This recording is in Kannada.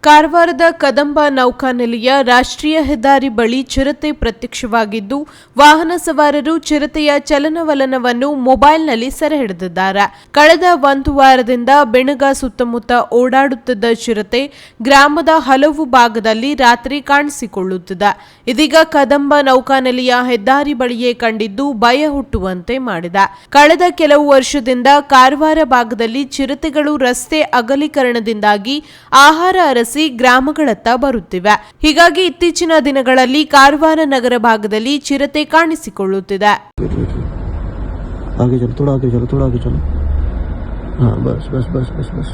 ಕಾರವಾರದ ಕದಂಬ ನೌಕಾನೆಲೆಯ ರಾಷ್ಟ್ರೀಯ ಹೆದ್ದಾರಿ ಬಳಿ ಚಿರತೆ ಪ್ರತ್ಯಕ್ಷವಾಗಿದ್ದು, ವಾಹನ ಸವಾರರು ಚಿರತೆಯ ಚಲನವಲನವನ್ನು ಮೊಬೈಲ್ನಲ್ಲಿ ಸೆರೆ ಹಿಡಿದಿದ್ದಾರೆ. ಕಳೆದ ಒಂದು ವಾರದಿಂದ ಬೆಣಗ ಸುತ್ತಮುತ್ತ ಓಡಾಡುತ್ತಿದ್ದ ಚಿರತೆ ಗ್ರಾಮದ ಹಲವು ಭಾಗದಲ್ಲಿ ರಾತ್ರಿ ಕಾಣಿಸಿಕೊಳ್ಳುತ್ತಿದೆ. ಇದೀಗ ಕದಂಬ ನೌಕಾನೆಲೆಯ ಹೆದ್ದಾರಿ ಬಳಿಯೇ ಕಂಡಿದ್ದು ಭಯ ಹುಟ್ಟುವಂತೆ ಮಾಡಿದೆ. ಕಳೆದ ಕೆಲವು ವರ್ಷದಿಂದ ಕಾರವಾರ ಭಾಗದಲ್ಲಿ ಚಿರತೆಗಳು ರಸ್ತೆ ಅಗಲೀಕರಣದಿಂದಾಗಿ ಆಹಾರ ಅರಸಿ ಗ್ರಾಮಗಳತ್ತ ಬರುತ್ತಿವೆ. ಹೀಗಾಗಿ ಇತ್ತೀಚಿನ ದಿನಗಳಲ್ಲಿ ಕಾರವಾರ ನಗರ ಭಾಗದಲ್ಲಿ ಚಿರತೆ ಕಾಣಿಸಿಕೊಳ್ಳುತ್ತಿದೆ. आगे चलो, थोड़ा आगे चलो, थोड़ा आगे चलो. हाँ बस बस बस बस बस.